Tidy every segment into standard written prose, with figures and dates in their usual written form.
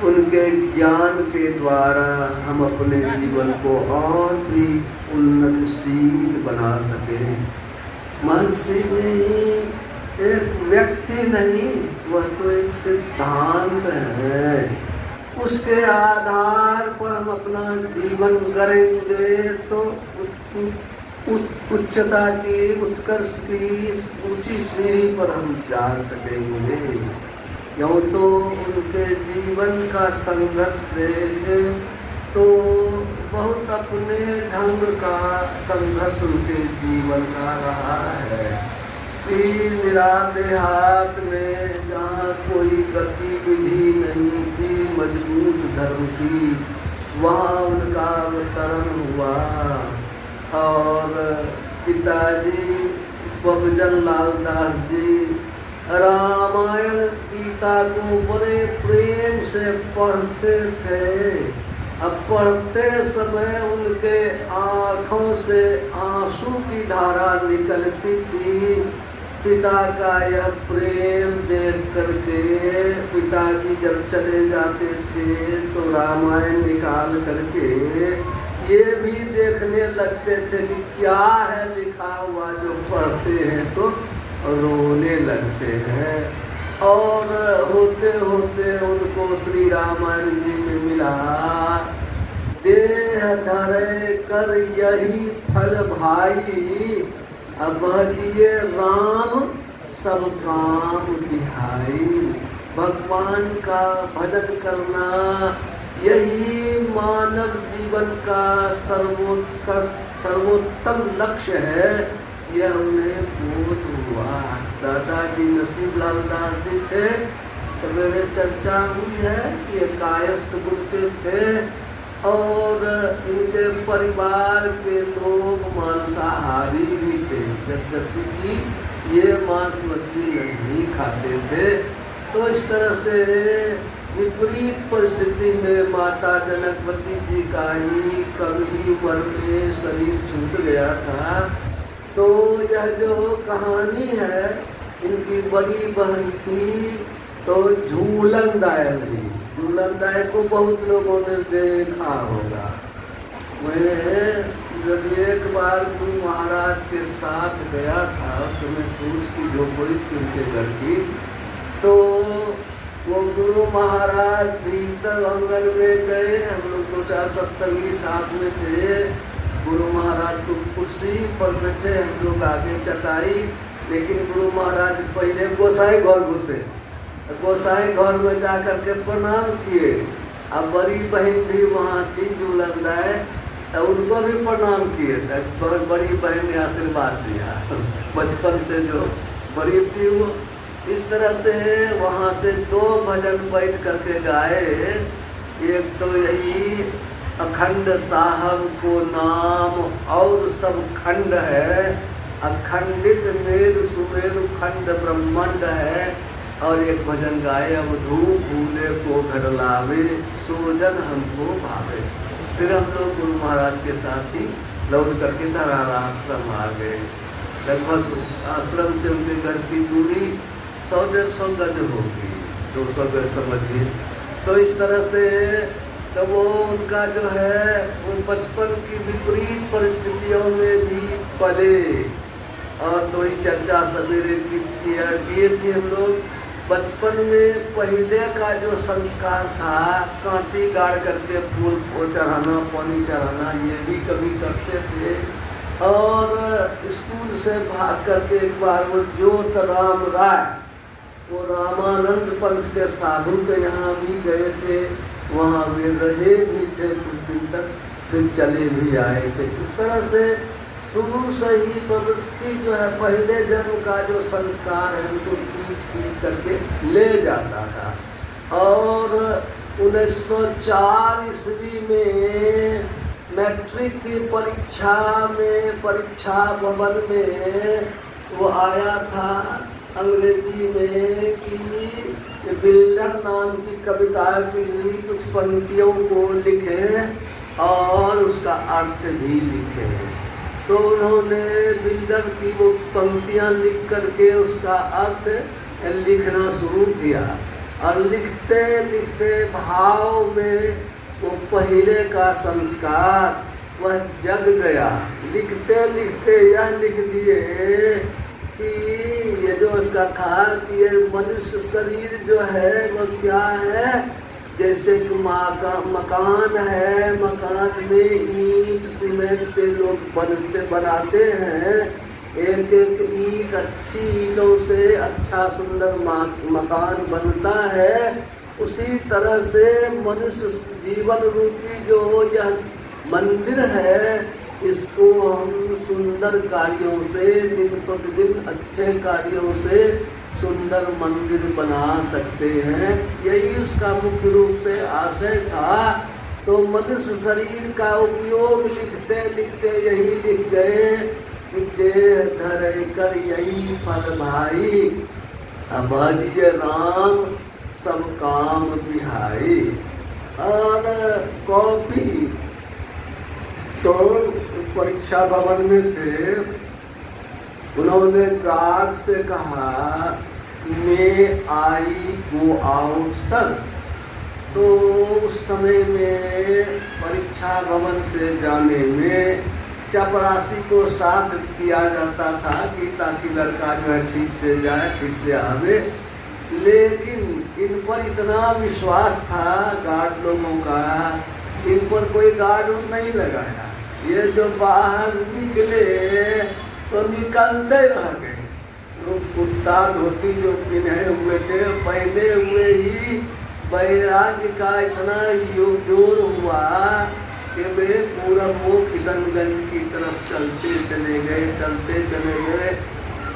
उनके ज्ञान के द्वारा हम अपने जीवन को और भी उन्नतशील बना सकें। महर्षि नहीं, एक व्यक्ति नहीं, वह तो एक सिद्धांत है। उसके आधार पर हम अपना जीवन करेंगे तो उच्चता की, उत्कर्ष की ऊंची सीढ़ी पर हम जा सकेंगे। क्यों तो उनके जीवन का संघर्ष देखे तो बहुत अपने ढंग का संघर्ष उनके जीवन का रहा है कि निरादेहात में जहाँ कोई गतिविधि नहीं थी मजबूत धर्म की, वहाँ उनका अवतरण हुआ। और पिताजी बबजन लाल दास जी रामायण गीता को बड़े प्रेम से पढ़ते थे। अब पढ़ते समय उनके आँखों से आंसू की धारा निकलती थी। पिता का यह प्रेम देख करके पिताजी जब चले जाते थे तो रामायण निकाल करके ये भी देखने लगते थे कि क्या है लिखा हुआ, जो पढ़ते हैं तो रोने लगते हैं। और होते होते उनको श्री रामायण जी में मिला, देह धरे कर यही फल भाई, अब ये राम सब काम बिहाई। भगवान का भजन करना यही मानव जीवन का सर्वोत्तम लक्ष्य है, यह उन्हें बोध हुआ। दादाजी नसीब लाल दास जी थे, सवेरे चर्चा हुई है कि कायस्थ गुण के थे और इनके परिवार के लोग मांसाहारी भी थे, यद्यपि ये मांस मछली नहीं खाते थे। तो इस तरह से विपरीत परिस्थिति में माता जनकवती जी का ही कभी उम्र में शरीर छूट गया था। तो यह जो कहानी है, इनकी बड़ी बहन थी तो झूलन दाय जी, झूलन दाय को बहुत लोगों ने देखा होगा। मैं जब एक बार गुरु महाराज के साथ गया था, उसमें पुरुष की झोपड़ी थी उनके घर की, तो वो गुरु महाराज भीतर आंगन में गए। हम लोग 2-4 सत्संगी साथ में थे। गुरु महाराज को कुर्सी पर बैठे, हम लोग आगे चटाई, लेकिन गुरु महाराज पहले गोसाई घर घुसे। गोसाई घर में जा करके प्रणाम किए। अब बड़ी बहन भी वहाँ थी झूलन दाय, तो उनको भी प्रणाम किए। बड़ी बहन ने आशीर्वाद दिया, बचपन से जो बड़ी थी वो। इस तरह से वहाँ से 2 भजन बैठ करके गाए। एक तो यही अखंड साहब को नाम और सब खंड है, अखंडित मेरु सुमेरु खंड ब्रह्मांड है। और एक भजन गाए, अब धूप भूले को घर लावे, सोजन हमको भावे। फिर हम लोग गुरु महाराज के साथ ही लौट करके धरारा आश्रम आ गए। लगभग आश्रम से उनके घर की दूरी 100-150 गज होगी, 200 गज समझिए। तो इस तरह से तो वो उनका जो है वो बचपन की विपरीत परिस्थितियों में भी पले। और थोड़ी चर्चा सवेरे किए थे हम लोग। बचपन में पहले का जो संस्कार था, कांटी गाड़ करके फूल को चढ़ाना, पानी चढ़ाना, ये भी कभी करते थे। और स्कूल से भाग करके एक बार वो ज्योत राम राय, वो रामानंद पंथ के साधु के यहाँ भी गए थे, वहाँ वे रहे भी थे कुछ दिन तक, फिर चले भी आए थे। इस तरह से शुरू से ही प्रवृत्ति जो है, पहले जन्म का जो संस्कार है उनको खींच करके ले जाता था। और 1904 ईस्वी में मैट्रिक की परीक्षा में, परीक्षा भवन में वो आया था अंग्रेजी में कि बिल्डर नाम की कविता की कुछ पंक्तियों को लिखें और उसका अर्थ भी लिखें। तो उन्होंने बिल्डर की वो पंक्तियां लिख करके उसका अर्थ लिखना शुरू किया। और लिखते लिखते भाव में वो पहले का संस्कार वह जग गया। लिखते लिखते यह लिख दिए कि ये जो उसका था कि ये मनुष्य शरीर जो है वह क्या है, जैसे कि मकान है, मकान में ईंट सीमेंट से लोग बनाते हैं, एक एक ईंट अच्छी ईंटों से अच्छा सुंदर मकान बनता है। उसी तरह से मनुष्य जीवन रूपी जो यह मंदिर है, इसको हम सुंदर कार्यों से, दिन प्रतिदिन अच्छे कार्यों से सुंदर मंदिर बना सकते हैं। यही उसका मुख्य रूप से आशय था। तो मनुष्य शरीर का उपयोग लिखते लिखते यही लिख गए कि देह धर कर यही फल भाई, अभजिय राम सब काम बिहाई। और कॉपी तो परीक्षा भवन में थे, उन्होंने गार्ड से कहा मैं आई गो आउट सर। तो उस समय में परीक्षा भवन से जाने में चपरासी को साथ किया जाता था कि ताकि लड़का जो है ठीक से जाए, ठीक से आवे। लेकिन इन पर इतना विश्वास था गार्ड लोगों का, इन पर कोई गार्ड नहीं लगाया। ये जो बाहर निकले तो निकलते रह गए। लोग कुर्ता धोती जो पहने हुए थे, पहने हुए ही वैराग्य का इतना जोर हुआ कि वे पूरा वो किशनगंज की तरफ चलते चले गए।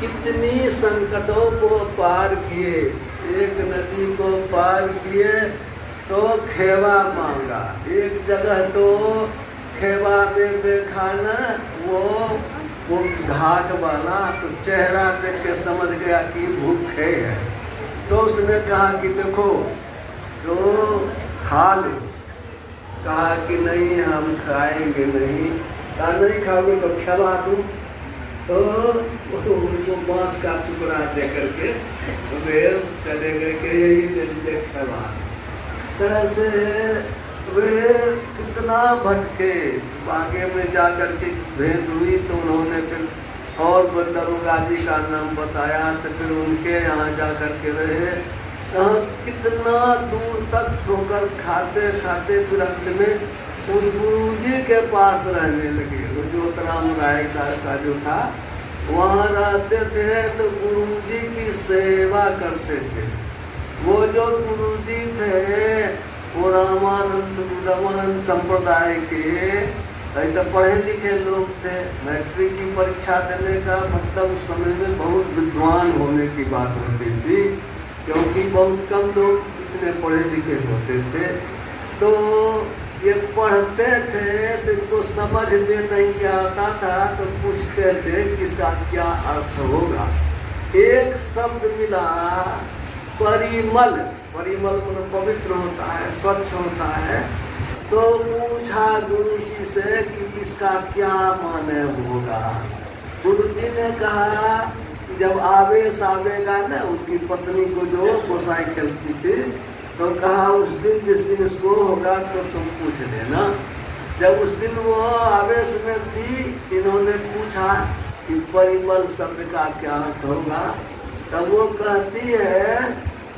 कितनी संकटों को पार किए, एक नदी को पार किए तो खेवा मांगा। एक जगह तो खेवा में देखा ना वो घाट वाला, तो चेहरा देख के समझ गया कि भूखे है। तो उसने कहा कि देखो तो खा लो। कहा कि नहीं हम खाएंगे नहीं। कहा नहीं खाओगे तो खेवा दूं। तो उनको बांस का टुकड़ा दे करके वे चले गए कि यही दे दीजिए खेवा। तरह से वे कितना भटके, आगे में जा कर के भेंट हुई तो उन्होंने फिर और दरोगा जी का नाम बताया। तो फिर उनके यहाँ जा कर के रहे। यहाँ कितना दूर तक ठोकर खाते खाते फिर अंत में उन गुरुजी के पास रहने लगे। वो ज्योतराम राय का जो था वहाँ रहते थे, तो गुरुजी की सेवा करते थे। वो जो गुरुजी थे वो रामानंद संप्रदाय के तो पढ़े लिखे लोग थे। मैट्रिक की परीक्षा देने का मतलब उस समय में बहुत विद्वान होने की बात होती थी, क्योंकि बहुत कम लोग इतने पढ़े लिखे होते थे। तो ये पढ़ते थे तो इनको समझ में नहीं आता था, तो पूछते थे किसका क्या अर्थ होगा। एक शब्द मिला परिमल। परिमल मतलब पवित्र होता है, स्वच्छ होता है। तो पूछा गुरु जी से कि इसका क्या माने होगा। गुरु जी ने कहा कि जब आवेश आवेगा ना, उनकी पत्नी को जो गोसाई खेलती थी, तो कहा उस दिन जिस दिन इसको होगा तो तुम पूछ लेना। जब उस दिन वो आवेश में थी, इन्होंने पूछा कि परिमल शब्द का क्या अर्थ होगा। तब वो कहती है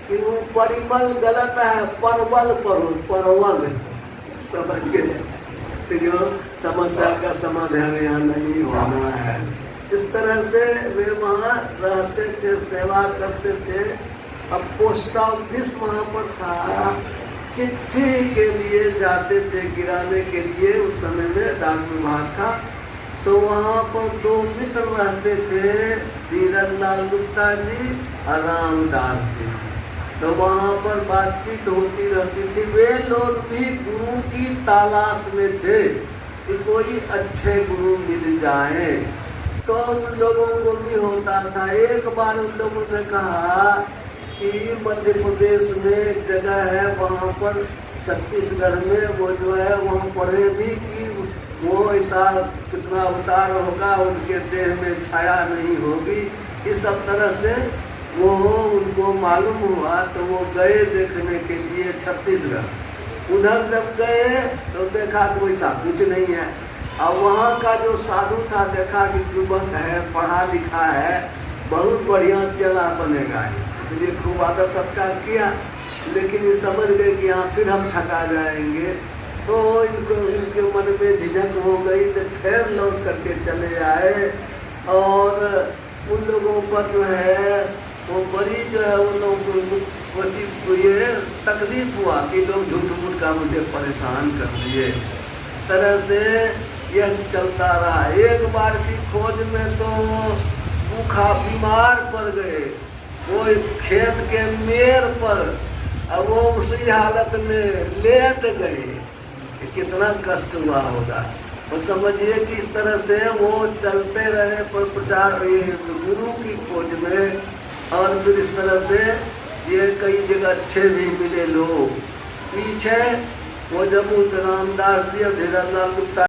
कि वो परिमल गलत है, परवल परवल। समझ गए? तो जो समस्या का समाधान यहाँ नहीं होना है। इस तरह से वे वहाँ रहते थे, सेवा करते थे। अब पोस्ट ऑफिस वहाँ पर था, चिट्ठी के लिए जाते थे गिराने के लिए। उस समय में डाक विभाग था। तो वहाँ पर दो मित्र रहते थे, धीरज लाल गुप्ता जी और रामदास जी। तो वहाँ पर बातचीत होती रहती थी। वे लोग भी गुरु की तलाश में थे कि कोई अच्छे गुरु मिल जाए। तो उन लोगों को भी होता था। एक बार उन लोगों ने कहा कि मध्य प्रदेश में एक जगह है, वहाँ पर छत्तीसगढ़ में वो जो है वहाँ पढ़े भी कि वो ऐसा कितना अवतार होगा, उनके देह में छाया नहीं होगी। इस सब तरह से वो उनको मालूम हुआ तो वो गए देखने के लिए छत्तीसगढ़। उधर जब गए तो देखा कि वैसा कुछ नहीं है। अब वहाँ का जो साधु था देखा कि युवक है, पढ़ा लिखा है, बहुत बढ़िया चेला बनेगा, इसलिए खूब आदर सत्कार किया। लेकिन ये समझ गए कि यहाँ फिर हम थका जाएंगे, तो इनके मन में झिझक हो गई, तो फिर लौट करके चले आए। और उन लोगों पर जो है वो बड़ी जो है उन लोगों को ये तकलीफ हुआ कि लोग झूठ मूठ का मुझे परेशान कर दिए। इस तरह से यह चलता रहा। एक बार की खोज में तो भूखा बीमार पड़ गए, वो खेत के मेर पर, अब वो उसी हालत में लेट गए। कितना कष्ट हुआ होगा। और समझिए कि इस तरह से वो चलते रहे पर प्रचार गुरु की खोज में। और फिर इस तरह से ये कई जगह अच्छे भी मिले लोग। पीछे वो जब रामदास जी और धीरेन्द्र लाल गुप्ता